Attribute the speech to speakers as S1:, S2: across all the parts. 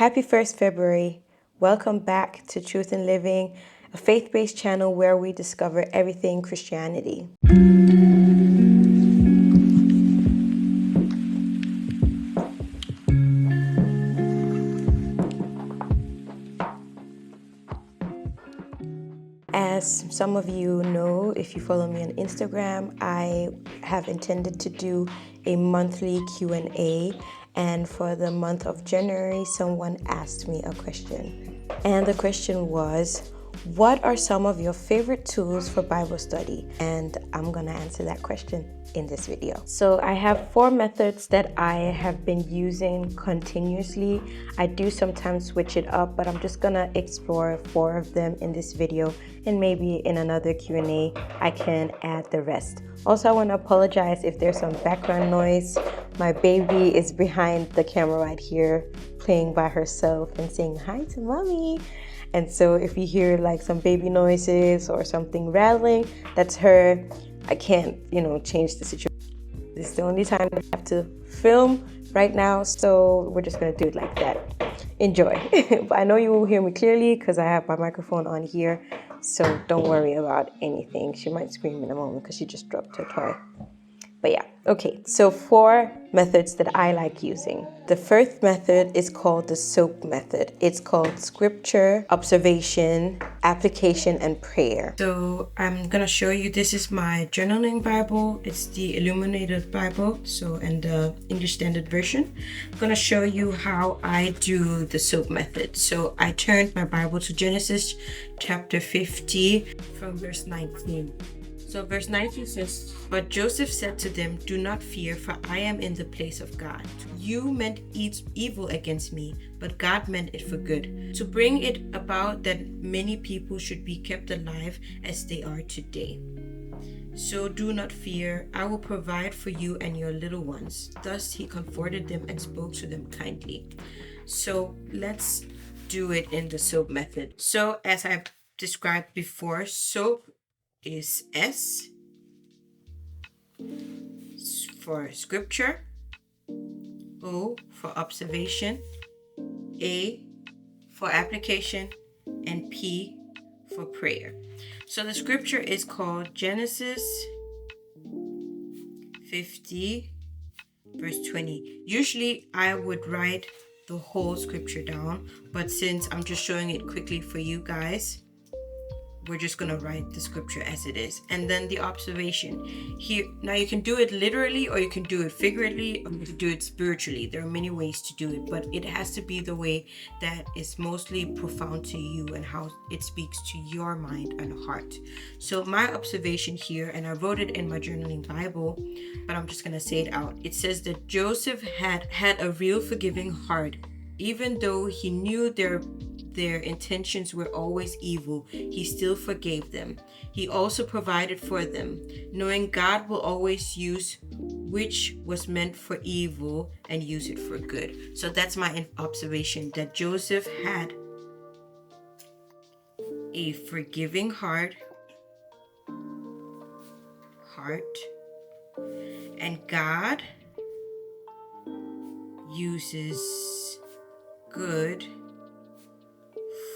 S1: Happy 1st February. Welcome back to Truth in Living, a faith-based channel where we discover everything Christianity. As some of you know, if you follow me on Instagram, I have intended to do a monthly Q&A, and for the month of January, someone asked me a question. And the question was, what are some of your favorite tools for Bible study? And I'm going to answer that question in this video. So I have 4 methods that I have been using continuously. I do sometimes switch it up, but I'm just going to explore 4 of them in this video, and maybe in another Q&A I can add the rest. Also, I want to apologize if there's some background noise. My baby is behind the camera right here playing by herself and saying hi to mommy. And so if you hear like some baby noises or something rattling, that's her. I can't, change the situation. This is the only time I have to film right now, so we're just going to do it like that. Enjoy. But I know you will hear me clearly because I have my microphone on here, so don't worry about anything. She might scream in a moment because she just dropped her toy. But yeah, okay, so 4 methods that I like using. The first method is called the SOAP method. It's called scripture, observation, application, and prayer. So I'm gonna show you, this is my journaling Bible. It's the Illuminated Bible, and the English Standard Version. I'm gonna show you how I do the SOAP method. So I turned my Bible to Genesis chapter 50 from verse 19. So verse 19 says, "But Joseph said to them, 'Do not fear, for I am in the place of God. You meant evil against me, but God meant it for good, to bring it about that many people should be kept alive as they are today. So do not fear, I will provide for you and your little ones.' Thus he comforted them and spoke to them kindly." So let's do it in the SOAP method. So as I've described before, SOAP is S for scripture, O for observation, A for application, and P for prayer. So the scripture is called Genesis 50 verse 20. Usually I would write the whole scripture down, but since I'm just showing it quickly for you guys, we're just going to write the scripture as it is. And then the observation here. Now you can do it literally, or you can do it figuratively, or you can do it spiritually. There are many ways to do it, but it has to be the way that is mostly profound to you and how it speaks to your mind and heart. So my observation here, and I wrote it in my journaling Bible, but I'm just going to say it out. It says that Joseph had a real forgiving heart. Even though he knew their intentions were always evil, he still forgave them. He also provided for them, knowing God will always use which was meant for evil and use it for good. So that's my observation, that Joseph had a forgiving heart, and God uses good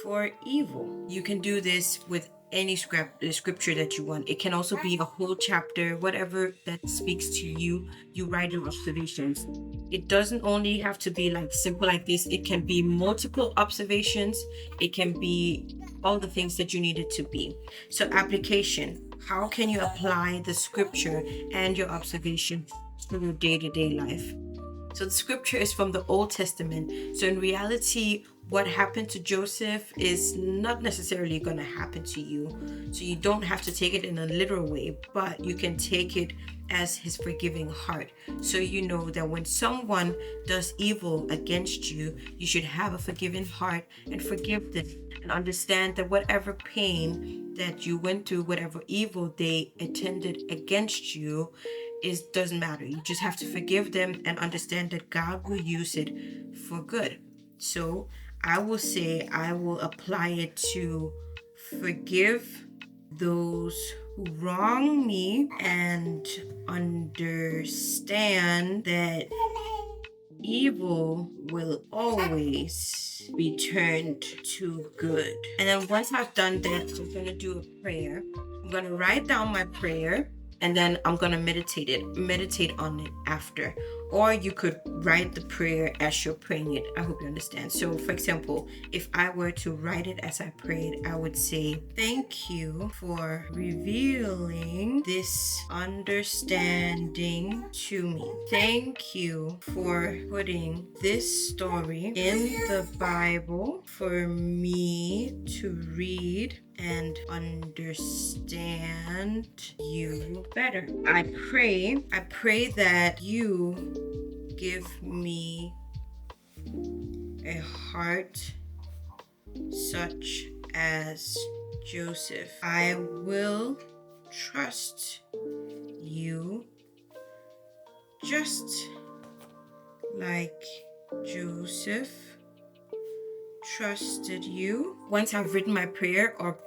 S1: for evil. You can do this with any scripture that you want. It can also be a whole chapter, whatever that speaks to you. You write your observations. It doesn't only have to be like simple like this. It can be multiple observations. It can be all the things that you need it to be. So application. How can you apply the scripture and your observation to your day-to-day life? So the scripture is from the Old Testament. So in reality, what happened to Joseph is not necessarily going to happen to you. So you don't have to take it in a literal way, but you can take it as his forgiving heart. So you know that when someone does evil against you, you should have a forgiving heart and forgive them, and understand that whatever pain that you went through, whatever evil they intended against you, doesn't matter. You just have to forgive them and understand that God will use it for good. So I will say I will apply it to forgive those who wrong me and understand that evil will always be turned to good. And then once I've done that, I'm going to do a prayer. I'm going to write down my prayer, and then I'm going to meditate on it after. Or you could write the prayer as you're praying it. I hope you understand. So for example, if I were to write it as I prayed, I would say, thank you for revealing this understanding to me. Thank you for putting this story in the Bible for me to read and understand you better. I pray that you give me a heart such as Joseph. I will trust you just like Joseph trusted you. Once I've written my prayer or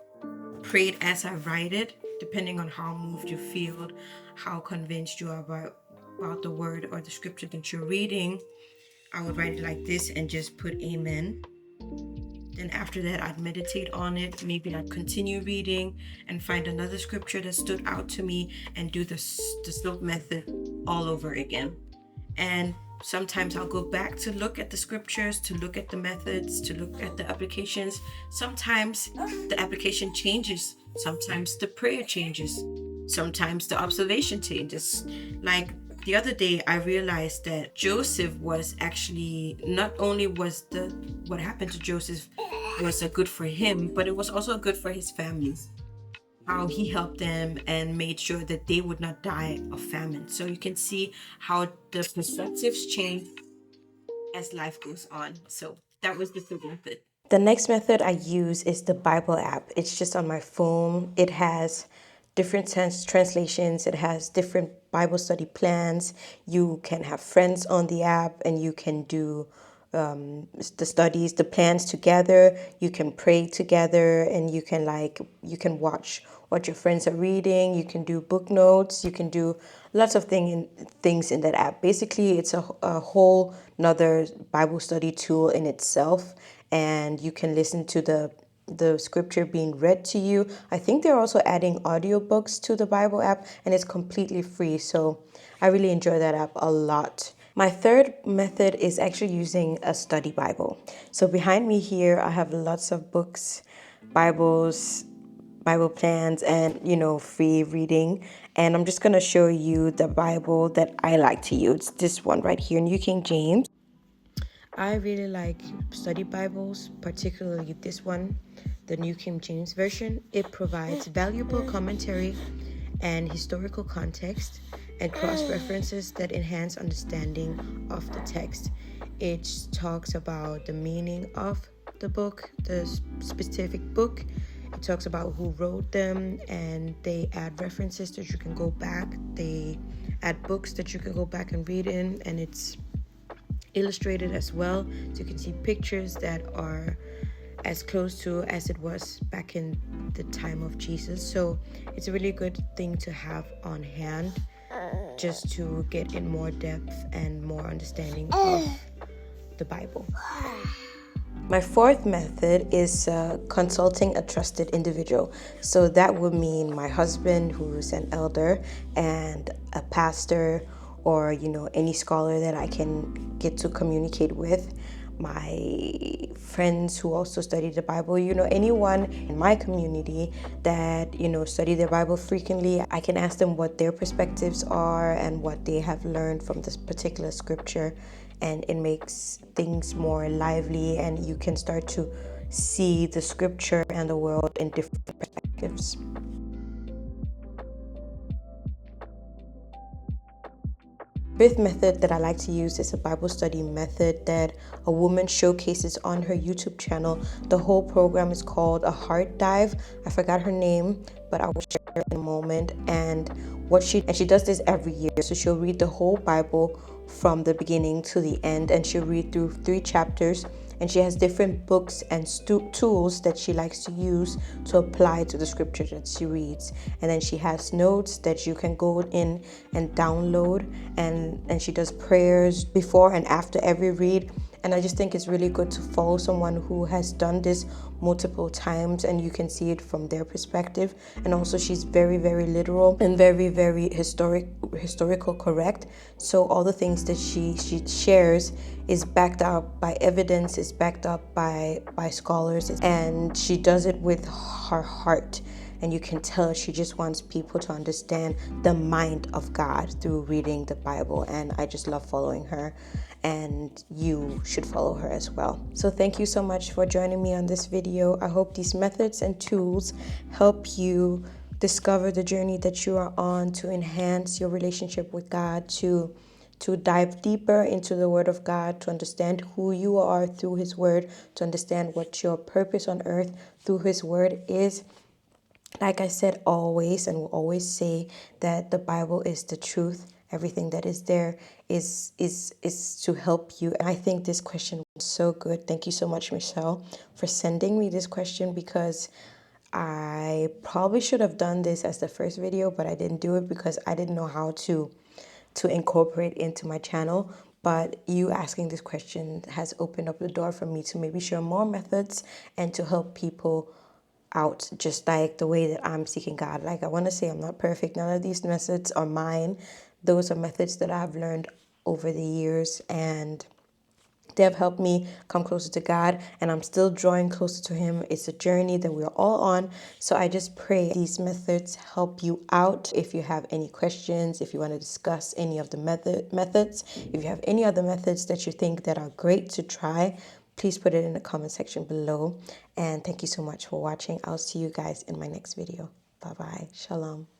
S1: prayed as I write it, depending on how moved you feel, how convinced you are about the word or the scripture that you're reading, I would write it like this and just put amen. Then after that, I'd meditate on it. Maybe I'd continue reading and find another scripture that stood out to me and do the slope method all over again. And sometimes I'll go back to look at the scriptures, to look at the methods, to look at the applications. Sometimes the application changes. Sometimes the prayer changes. Sometimes the observation changes. Like the other day, I realized that Joseph was actually, not only was what happened to Joseph was a good for him, but it was also good for his family. How he helped them and made sure that they would not die of famine. So you can see how the perspectives change as life goes on. So that was the third method. The next method I use is the Bible app. It's just on my phone. It has different translations. It has different Bible study plans. You can have friends on the app and you can do the studies, the plans together. You can pray together, and you can watch what your friends are reading. You can do book notes. You can do lots of things in that app. Basically, it's a whole another Bible study tool in itself, and you can listen to the scripture being read to you. I think they're also adding audiobooks to the Bible app, and it's completely free. So I really enjoy that app a lot. My third method is actually using a study Bible. So behind me here, I have lots of books, Bibles, Bible plans, and free reading. And I'm just gonna show you the Bible that I like to use. It's this one right here, New King James. I really like study Bibles, particularly this one, the New King James Version. It provides valuable commentary and historical context and cross-references that enhance understanding of the text. It talks about the meaning of the book, the specific book. It talks about who wrote them, and they add references that you can go back. They add books that you can go back and read in, and it's illustrated as well, so you can see pictures that are as close to as it was back in the time of Jesus. So it's a really good thing to have on hand, just to get in more depth and more understanding of the Bible. My fourth method is consulting a trusted individual. So that would mean my husband, who's an elder, and a pastor, or any scholar that I can get to communicate with. My friends who also study the Bible, anyone in my community that study their Bible frequently, I can ask them what their perspectives are and what they have learned from this particular scripture, and it makes things more lively, and you can start to see the scripture and the world in different perspectives. Fifth method that I like to use is a Bible study method that a woman showcases on her YouTube channel. The whole program is called A Heart Dive. I forgot her name, but I will share it in a moment. And she does this every year. So she'll read the whole Bible from the beginning to the end, and she'll read through 3 chapters, And she has different books and tools that she likes to use to apply to the scripture that she reads. And then she has notes that you can go in and download, and she does prayers before and after every read. And I just think it's really good to follow someone who has done this multiple times, and you can see it from their perspective. And also she's very, very literal and very, very historical correct. So all the things that she shares is backed up by evidence, is backed up by scholars, and she does it with her heart. And you can tell she just wants people to understand the mind of God through reading the Bible. And I just love following her, and you should follow her as well. So thank you so much for joining me on this video. I hope these methods and tools help you discover the journey that you are on to enhance your relationship with God, to dive deeper into the Word of God, to understand who you are through His Word, to understand what your purpose on earth through His Word is. Like I said always, and will always say, that the Bible is the truth. Everything that is there is to help you. And I think this question was so good. Thank you so much, Michelle, for sending me this question, because I probably should have done this as the first video, but I didn't do it because I didn't know how to incorporate into my channel. But you asking this question has opened up the door for me to maybe share more methods and to help people out, just like the way that I'm seeking God. Like, I want to say I'm not perfect. None of these methods are mine. Those are methods that I've learned over the years, and they have helped me come closer to God, and I'm still drawing closer to Him. It's a journey that we're all on. So I just pray these methods help you out. If you have any questions, if you want to discuss any of the methods, if you have any other methods that you think that are great to try, please put it in the comment section below. And thank you so much for watching. I'll see you guys in my next video. Bye-bye. Shalom.